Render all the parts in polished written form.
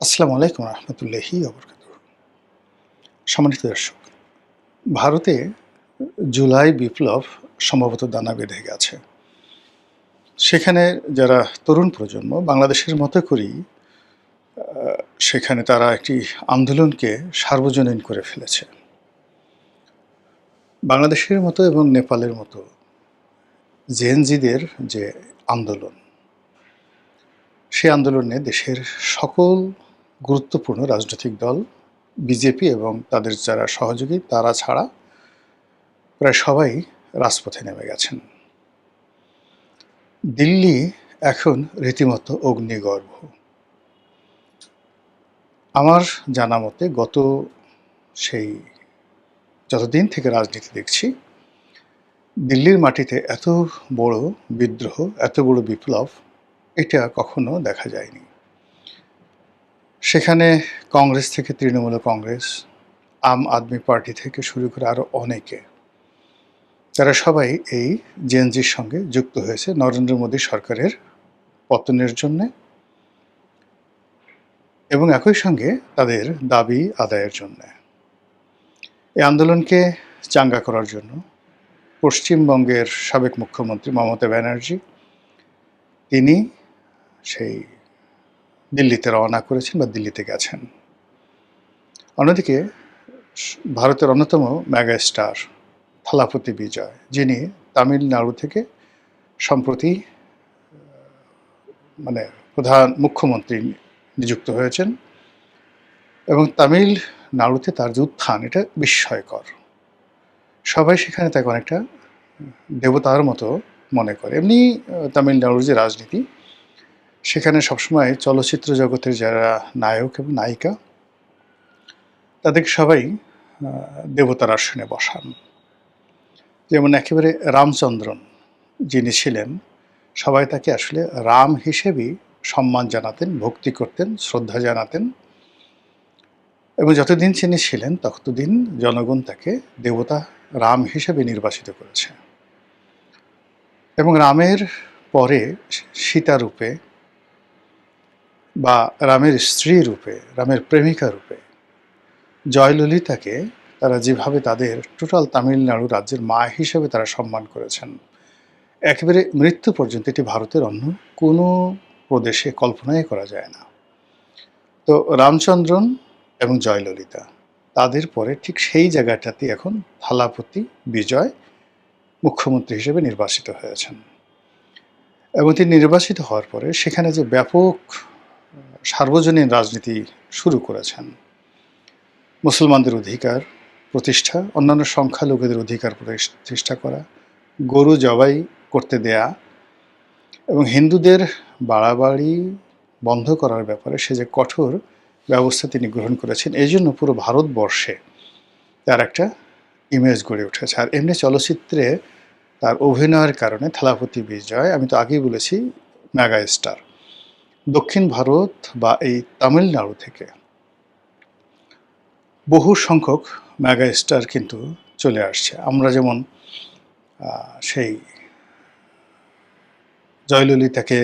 আসসালামু আলাইকুম রহমতুল্লাহি ওবরকাতুহু। সম্মানিত দর্শক, ভারতে জুলাই বিপ্লব সম্ভবত দানা বেঁধে গেছে। সেখানে যারা তরুণ প্রজন্ম বাংলাদেশের মতো করেই সেখানে তারা একটি আন্দোলনকে সার্বজনীন করে ফেলেছে। বাংলাদেশের মতো এবং নেপালের মতো জেনজিদের যে আন্দোলন, সেই আন্দোলনে দেশের সকল গুরুত্বপূর্ণ রাজনৈতিক দল, বিজেপি এবং তাদের যারা সহযোগী তারা ছাড়া প্রায় সবাই রাজপথে নেমে গেছেন। দিল্লি এখন রীতিমতো অগ্নিগর্ভ। আমার জানা মতে গত সেই যতদিন থেকে রাজনীতি দেখছি, দিল্লির মাটিতে এত বড় বিদ্রোহ, এত বড় বিপ্লব এটা কখনো দেখা যায়নি। সেখানে কংগ্রেস থেকে তৃণমূল কংগ্রেস, আম আদমি পার্টি থেকে শুরু করে আরও অনেকে, তারা সবাই এই জেএনজির সঙ্গে যুক্ত হয়েছে নরেন্দ্র মোদী সরকারের পতনের জন্যে এবং একই সঙ্গে তাদের দাবি আদায়ের জন্য। এই আন্দোলনকে চাঙ্গা করার জন্য পশ্চিমবঙ্গের সাবেক মুখ্যমন্ত্রী মমতা ব্যানার্জি তিনি সেই দিল্লিতে রওনা করেছেন বা দিল্লিতে গেছেন। অন্যদিকে ভারতের অন্যতম মেগা স্টার থালাপতি বিজয়, যিনি তামিলনাড়ু থেকে সম্প্রতি প্রধান মুখ্যমন্ত্রী নিযুক্ত হয়েছেন এবং তামিলনাড়ুতে তার যে উত্থান এটা বিস্ময়কর। সবাই সেখানে তাকে অনেকটা দেবতার মতো মনে করে। এমনি তামিলনাড়ুর যে রাজনীতি, সেখানে সবসময় চলচ্চিত্র জগতের যারা নায়ক এবং নায়িকা তাদেরকে সবাই দেবতার আসনে বসান। যেমন একেবারে রামচন্দ্রন যিনি ছিলেন, সবাই তাকে আসলে রাম হিসেবেই সম্মান জানাতেন, ভক্তি করতেন, শ্রদ্ধা জানাতেন এবং যতদিন তিনি ছিলেন ততদিন জনগণ তাকে দেবতা রাম হিসেবে নির্বাচিত করেছে। এবং রামের পরে সীতা রূপে বা রামের স্ত্রী রূপে, রামের প্রেমিকা রূপে জয়ললিতাকে তারা যেভাবে তাদের টোটাল তামিলনাড়ু রাজ্যের মা হিসেবে তারা সম্মান করেছেন, একেবারে মৃত্যু পর্যন্ত এটি ভারতের অন্য কোনো প্রদেশে কল্পনাই করা যায় না। তো রামচন্দ্রন এবং জয়ললিতা, তাদের পরে ঠিক সেই জায়গাটাতে এখন থালাপতি বিজয় মুখ্যমন্ত্রী হিসেবে নির্বাচিত হয়েছেন এবং তিনি নির্বাচিত হওয়ার পরে সেখানে যে ব্যাপক সার্বজনীন রাজনীতি শুরু করেছেন, মুসলমানদের অধিকার প্রতিষ্ঠা, অন্যান্য সংখ্যালঘুদের অধিকার প্রতিষ্ঠা করা, গরু জবাই করতে দেয়া এবং হিন্দুদের বাড়াবাড়ি বন্ধ করার ব্যাপারে সে যে কঠোর ব্যবস্থা তিনি গ্রহণ করেছেন, এই জন্য পুরো ভারতবর্ষে তার একটা ইমেজ গড়ে উঠেছে। আর এমনি চলচ্চিত্রে তার অভিনয়ের কারণে থালাপতি বিজয়, আমি তো আগেই বলেছি, মেগা স্টার। দক্ষিণ ভারত বা এই তামিলনাড়ু থেকে বহু সংখ্যক মেগা স্টার কিন্তু চলে আসছে। আমরা যেমন সেই জয়ললিতাকে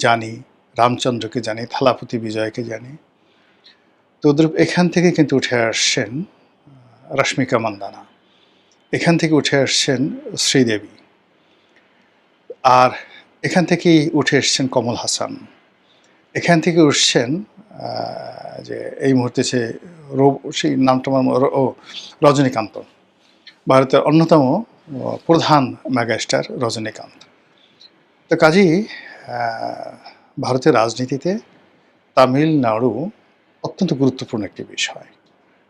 জানি, রামচন্দ্রকে জানি, থালাপতি বিজয়কে জানি, তো ওদের এখান থেকে কিন্তু উঠে আসছেন রশ্মিকা মান্দানা, এখান থেকে উঠে আসছেন শ্রীদেবী, আর এখান থেকেই উঠে এসছেন কমল হাসান, এখান থেকে উঠছেন যে এই মুহূর্তে সে সেই নামটা রজনীকান্ত, ভারতের অন্যতম প্রধান মেগাস্টার রজনীকান্ত। তো কাজেই ভারতের রাজনীতিতে তামিলনাড়ু অত্যন্ত গুরুত্বপূর্ণ একটি বিষয়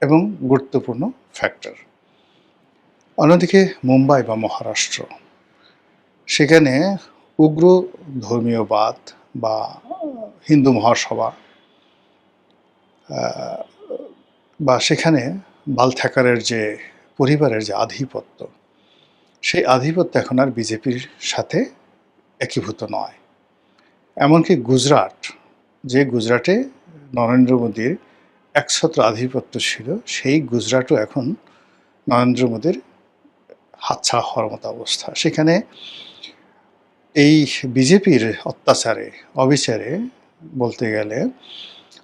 এবং গুরুত্বপূর্ণ ফ্যাক্টর। অন্যদিকে মুম্বাই বা মহারাষ্ট্র, সেখানে উগ্র ধর্মীয়বাদ বা হিন্দু মহাসভা বা সেখানে বাল ঠাকরের যে পরিবারের যে আধিপত্য, সেই আধিপত্য এখন আর বিজেপির সাথে একীভূত নয়। এমনকি গুজরাট, যে গুজরাটে নরেন্দ্র মোদীর একছত্র আধিপত্য ছিল, সেই গুজরাটও এখন নরেন্দ্র মোদীর হাতছাড়া হওয়ার মতো অবস্থা। সেখানে এই বিজেপির অত্যাচারে, অবিচারে বলতে গেলে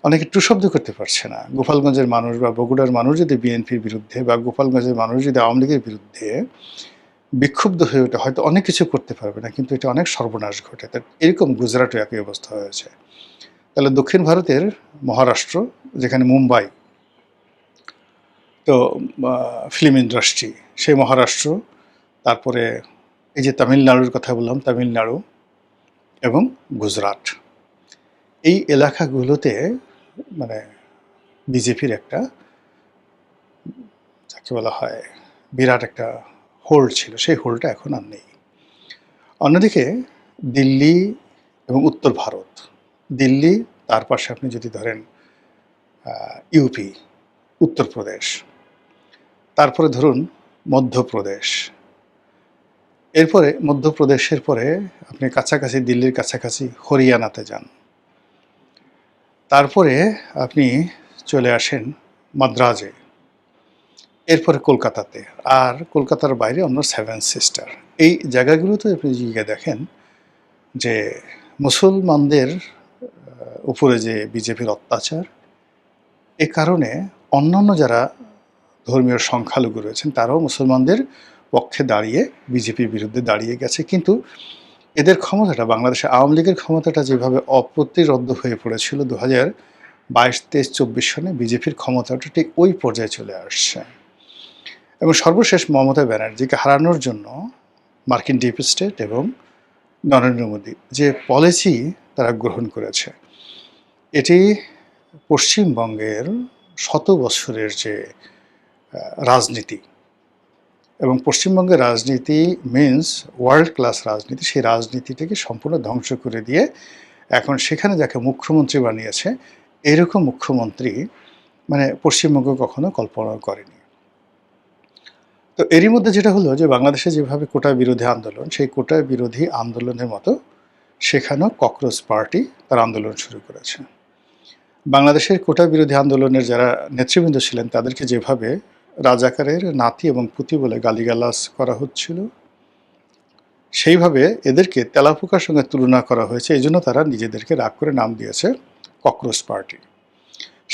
অনেকে টু শব্দ করতে পারছে না। গোপালগঞ্জের মানুষ বা বগুড়ার মানুষ যদি বিএনপির বিরুদ্ধে বা গোপালগঞ্জের মানুষ যদি আওয়ামী লীগের বিরুদ্ধে বিক্ষুব্ধ হয়ে ওঠে, হয়তো অনেক কিছু করতে পারবে না, কিন্তু এটা অনেক সর্বনাশ ঘটে। তা এরকম গুজরাটও একই অবস্থা হয়েছে। তাহলে দক্ষিণ ভারতের মহারাষ্ট্র, যেখানে মুম্বাই তো ফিল্ম ইন্ডাস্ট্রি, সেই মহারাষ্ট্র, তারপরে এই যে তামিলনাড়ুর কথা বললাম, তামিলনাড়ু এবং গুজরাট, এই এলাকাগুলোতে মানে বিজেপির একটা, যাকে বলা হয়, বিরাট একটা হোল্ড ছিল। সেই হোল্ডটা এখন আর নেই। অন্যদিকে দিল্লি এবং উত্তর ভারত, দিল্লি, তার পাশে আপনি যদি ধরেন ইউপি, উত্তরপ্রদেশ, তারপরে ধরুন মধ্যপ্রদেশ, এরপরে মধ্যপ্রদেশের পরে আপনি কাছাকাছি, দিল্লির কাছাকাছি হরিয়ানাতে যান, তারপরে আপনি চলে আসেন মাদ্রাজে, এরপরে কলকাতাতে, আর কলকাতার বাইরে অন্য সেভেন সিস্টার। এই জায়গাগুলোতে আপনি গিয়ে দেখেন যে মুসলমানদের উপরে যে বিজেপির অত্যাচার, এ কারণে অন্যান্য যারা ধর্মীয় সংখ্যালঘু রয়েছেন তারাও মুসলমানদের পক্ষে দাঁড়িয়ে বিজেপির বিরুদ্ধে দাঁড়িয়ে গেছে। কিন্তু এদের ক্ষমতাটা, বাংলাদেশে আওয়ামী লীগের ক্ষমতাটা যেভাবে অপ্রতিরোধ্য হয়ে পড়েছিল 2022, 23, 24 সনে, বিজেপির ক্ষমতাটা ঠিক ওই পর্যায়ে চলে আসছে। এবং সর্বশেষ মমতা ব্যানার্জিকে হারানোর জন্য মার্কিন ডিপ স্টেট এবং নরেন্দ্র মোদী যে পলিসি তারা গ্রহণ করেছে, এটি পশ্চিমবঙ্গের শত বছরের যে রাজনীতি, এবং পশ্চিমবঙ্গের রাজনীতি মিন্স ওয়ার্ল্ড ক্লাস রাজনীতি, সেই রাজনীতিটাকে সম্পূর্ণ ধ্বংস করে দিয়ে এখন সেখানে যাকে মুখ্যমন্ত্রী বানিয়েছে, এরকম মুখ্যমন্ত্রী মানে পশ্চিমবঙ্গ কখনো কল্পনা করেনি। তো এরই মধ্যে যেটা হলো যে বাংলাদেশে যেভাবে কোটা বিরোধী আন্দোলন, সেই কোটা বিরোধী আন্দোলনের মতো সেখানেও ককরোচ পার্টি তার আন্দোলন শুরু করেছে। বাংলাদেশের কোটা বিরোধী আন্দোলনের যারা নেতৃবৃন্দ ছিলেন তাদেরকে যেভাবে রাজাকারের নাতি এবং পুতি বলে গালিগালাজ করা হচ্ছিল, সেইভাবে এদেরকে তেলাপোকার সঙ্গে তুলনা করা হয়েছে। এই জন্য তারা নিজেদেরকে রাগ করে নাম দিয়েছে ককরোচ পার্টি।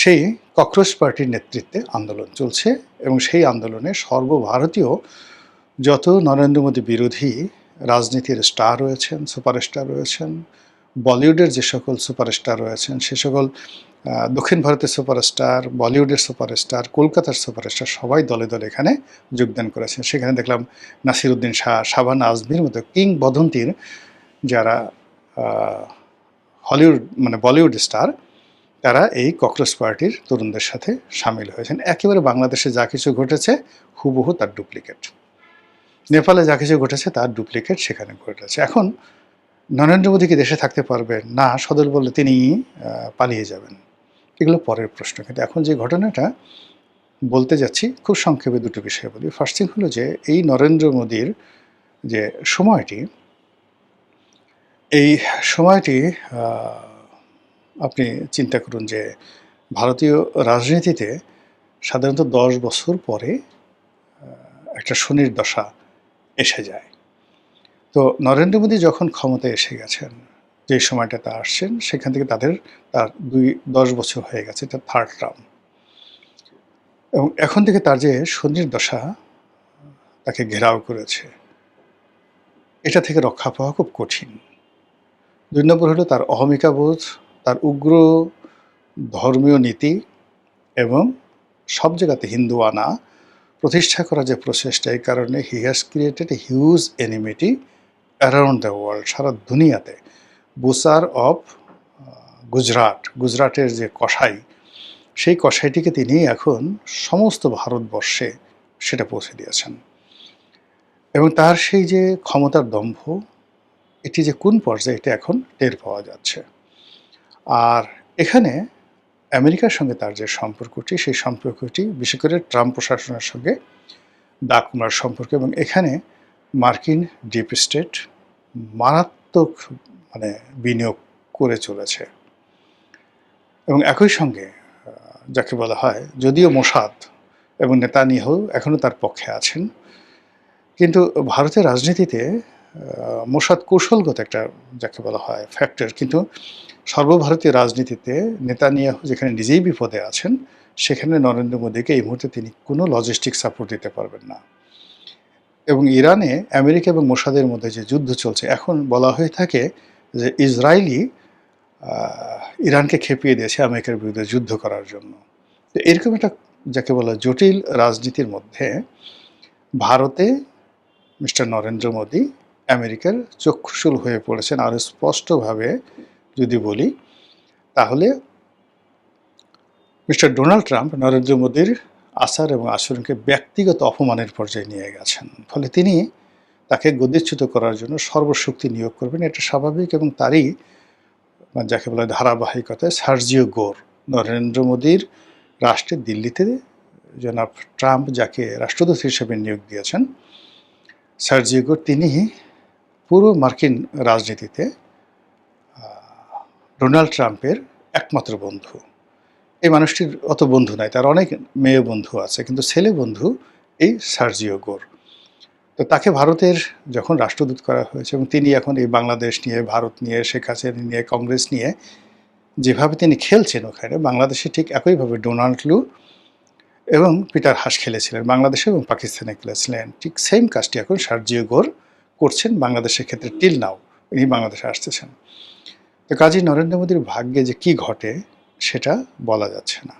সেই ককরোচ পার্টির নেতৃত্বে আন্দোলন চলছে, এবং সেই আন্দোলনে সর্বভারতীয় যত নরেন্দ্র মোদী বিরোধী রাজনীতির স্টার রয়েছেন, সুপারস্টার রয়েছেন, বলিউডের যে সকল সুপারস্টার রয়েছেন, সে সকল দক্ষিণ ভারতের সুপারস্টার, বলিউডের সুপারস্টার, কলকাতার সুপারস্টার, সবাই দলে দলে এখানে যোগদান করেছেন। সেখানে দেখলাম নাসিরুদ্দিন শাহ, শাবানা আজমির মতো কিংবদন্তির যারা হলিউড মানে বলিউড স্টার, তারা এই ককরোচ পার্টির তরুণদের সাথে সামিল হয়েছেন। একেবারে বাংলাদেশে যা কিছু ঘটেছে হুবহু তার ডুপ্লিকেট, নেপালে যা কিছু ঘটেছে তার ডুপ্লিকেট সেখানে ঘটেছে। এখন নরেন্দ্র মোদী কি দেশে থাকতে পারবেন? না, সদল বলে তিনি পালিয়ে যাবেন। এগুলো পরের প্রশ্ন। কিন্তু এখন যে ঘটনাটা বলতে যাচ্ছি, খুব সংক্ষেপে দুটো বিষয় বলি। ফার্স্ট থিং হলো যে এই নরেন্দ্র মোদীর যে সময়টি, এই সময়টি আপনি চিন্তা করুন যে ভারতীয় রাজনীতিতে সাধারণত 10 বছর পরে একটা শনির দশা এসে যায়। তো নরেন্দ্র মোদী যখন ক্ষমতায় এসে গেছেন, যে সময়টাতে আসছেন, সেখান থেকে তার 10 বছর হয়ে গেছে, এটা থার্ড টার্ম। এবং এখন থেকে তার যে শনির দশা তাকে ঘেরাও করেছে, এটা থেকে রক্ষা পাওয়া খুব কঠিন। 2 নম্বর হলো তার অহমিকাবোধ, তার উগ্র ধর্মীয় নীতি, এবং সব জায়গাতে হিন্দুয়ানা প্রতিষ্ঠা করা যে প্রচেষ্টা, এই কারণে he has created a huge enmity around the world, সারা দুনিয়াতে। বুসার অফ গুজরাটের যে কসাই, সেই কসাইটিকে তিনি এখন সমস্ত ভারতবর্ষে সেটা পৌঁছে দিয়েছেন। এবং তার সেই যে ক্ষমতার দম্ভ, এটি যে কোন পর্যায়ে, এটা এখন টের পাওয়া যাচ্ছে। আর এখানে আমেরিকার সঙ্গে তার যে সম্পর্কটি, সেই সম্পর্কটি বিশেষ করে ট্রাম্প প্রশাসনের সঙ্গে দাকুমার সম্পর্ক, এবং এখানে মার্কিন ডিপ স্টেট মারাত্মক বিনিয়োগ করে চলেছে। এবং একই সঙ্গে যাকে বলা হয়, যদিও মোসাদ এবং নেতানিয়াহু এখনও তার পক্ষে আছেন, কিন্তু ভারতের রাজনীতিতে মোসাদ কৌশলগত একটা যাকে বলা হয় ফ্যাক্টর, কিন্তু সর্বভারতীয় রাজনীতিতে নেতানিয়াহু যেখানে নিজেই বিপদে আছেন, সেখানে নরেন্দ্র মোদীকে এই মুহূর্তে তিনি কোনো লজিস্টিক সাপোর্ট দিতে পারবেন না। এবং ইরানে আমেরিকা এবং মোসাদের মধ্যে যে যুদ্ধ চলছে, এখন বলা হয়ে থাকে যে ইসরায়েলি ইরানকে খেপিয়ে দিয়েছে আমেরিকার বিরুদ্ধে যুদ্ধ করার জন্য। তো এরকম একটা যাকে বলা জটিল রাজনীতির মধ্যে ভারতে মিস্টার নরেন্দ্র মোদী আমেরিকার চক্ষুশূল হয়ে পড়েছেন। আরও স্পষ্টভাবে যদি বলি, তাহলে মিস্টার ডোনাল্ড ট্রাম্প নরেন্দ্র মোদীর আচার এবং আচরণকে ব্যক্তিগত অপমানের পর্যায়ে নিয়ে গেছেন। ফলে তিনি তাকে গদিচ্যুত করার জন্য সর্বশক্তি নিয়োগ করবেন, এটা স্বাভাবিক। এবং তারই যাকে বলা হয় ধারাবাহিকতায় সার্জিও গোর, নরেন্দ্র মোদীর রাষ্ট্রে দিল্লিতে জনাব ট্রাম্প যাকে রাষ্ট্রদূত হিসেবে নিয়োগ দিয়েছেন, সার্জিও গোর, তিনি পুরো মার্কিন রাজনীতিতে ডোনাল্ড ট্রাম্পের একমাত্র বন্ধু। এই মানুষটির অত বন্ধু নাই, তার অনেক মেয়ে বন্ধু আছে, কিন্তু ছেলে বন্ধু এই সার্জিও গোর। তো তাকে ভারতের যখন রাষ্ট্রদূত করা হয়েছে, এবং তিনি এখন এই বাংলাদেশ নিয়ে, ভারত নিয়ে, শেখ হাসিনা নিয়ে, কংগ্রেস নিয়ে যেভাবে তিনি খেলছেন ওখানে, বাংলাদেশে ঠিক একইভাবে ডোনাল্ড লু এবং পিটার হাস খেলেছিলেন, বাংলাদেশে এবং পাকিস্তানে খেলেছিলেন। ঠিক সেম কাজটি এখন সার্জিও গোর করছেন বাংলাদেশের ক্ষেত্রে। টিল নাও ইনি বাংলাদেশে আসতেছেন। তো কাজী নরেন্দ্র মোদীর ভাগ্যে যে কি ঘটে সেটা বলা যাচ্ছে না।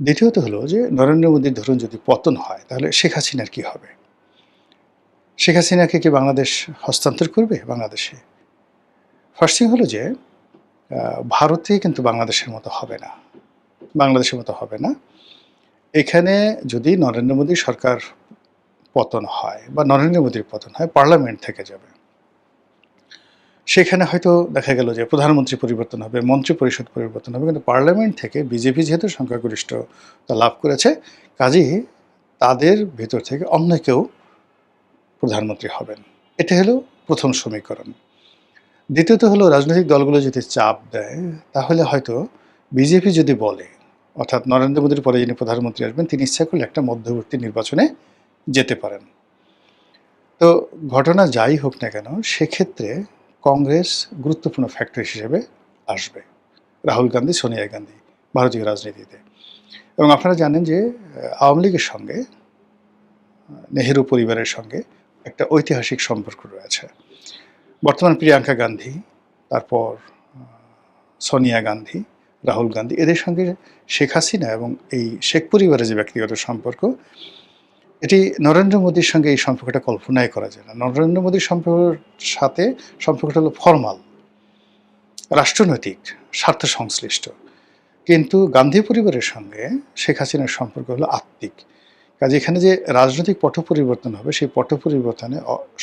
দ্বিতীয়ত হলো যে নরেন্দ্র মোদীর ধরুন যদি পতন হয়, তাহলে শেখ হাসিনার কি হবে? শেখ হাসিনাকে কি বাংলাদেশ হস্তান্তর করবে বাংলাদেশে? ফার্স্ট থিং হলো যে ভারতে কিন্তু বাংলাদেশের মতো হবে না, বাংলাদেশের মতো হবে না। এখানে যদি নরেন্দ্র মোদী সরকার পতন হয় বা নরেন্দ্র মোদীর পতন হয়, পার্লামেন্ট থেকে যাবে। সেখানে হয়তো দেখা গেল যে প্রধানমন্ত্রী পরিবর্তন হবে, মন্ত্রী পরিষদ পরিবর্তন হবে, কিন্তু পার্লামেন্ট থেকে বিজেপি যেহেতু সংখ্যাগরিষ্ঠতা লাভ করেছে, কাজেই তাদের ভিতর থেকে অন্য কেউ প্রধানমন্ত্রী হবেন। এটা হলো প্রথম সমীকরণ। দ্বিতীয়ত হলো রাজনৈতিক দলগুলো যদি চাপ দেয়, তাহলে হয়তো বিজেপি যদি বলে, অর্থাৎ নরেন্দ্র মোদীর পরে যিনি প্রধানমন্ত্রী আসবেন, তিনি ইচ্ছা করলে একটা মধ্যবর্তী নির্বাচনে যেতে পারেন। তো ঘটনা যাই হোক না কেন, সেক্ষেত্রে কংগ্রেস গুরুত্বপূর্ণ ফ্যাক্টর হিসেবে আসবে, রাহুল গান্ধী, সোনিয়া গান্ধী ভারতীয় রাজনীতিতে। এবং আপনারা জানেন যে আওয়ামী লীগের সঙ্গে, নেহেরু পরিবারের সঙ্গে একটা ঐতিহাসিক সম্পর্ক রয়েছে। বর্তমান প্রিয়াঙ্কা গান্ধী, তারপর সোনিয়া গান্ধী, রাহুল গান্ধী, এদের সঙ্গে শেখ হাসিনা এবং এই শেখ পরিবারের যে ব্যক্তিগত সম্পর্ক, এটি নরেন্দ্র মোদীর সঙ্গে এই সম্পর্কটা কল্পনাই করা যায় না। নরেন্দ্র মোদীর সাথে সম্পর্কটা হলো ফর্মাল, রাষ্ট্রনৈতিক, স্বার্থ সংশ্লিষ্ট। কিন্তু গান্ধী পরিবারের সঙ্গে শেখ হাসিনার সম্পর্ক হলো আত্মিক। কাজে এখানে যে রাজনৈতিক পট পরিবর্তন হবে, সেই পট পরিবর্তনে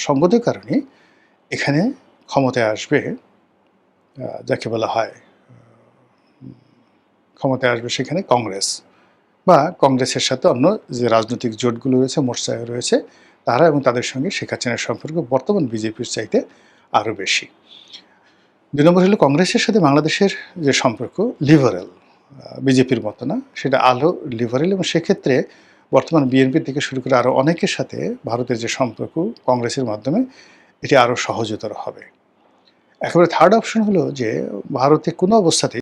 সঙ্গত কারণে এখানে ক্ষমতায় আসবে যাকে বলা হয়, ক্ষমতায় আসবে সেখানে কংগ্রেস, বা কংগ্রেসের সাথে অন্য যে রাজনৈতিক জোটগুলো রয়েছে, মোর্চায় রয়েছে তারা, এবং তাদের সঙ্গে শেখ হাসিনার সম্পর্ক বর্তমান বিজেপির চাইতে আরও বেশি। ২ নম্বর হলো কংগ্রেসের সাথে বাংলাদেশের যে সম্পর্ক লিবারেল, বিজেপির মতো না, সেটা আলো লিবারেল। এবং সেক্ষেত্রে বর্তমান বিএনপির থেকে শুরু করে আরও অনেকের সাথে ভারতের যে সম্পর্ক কংগ্রেসের মাধ্যমে, এটি আরও সহজতর হবে। একেবারে থার্ড অপশন হলো যে ভারতে কোনো অবস্থাতেই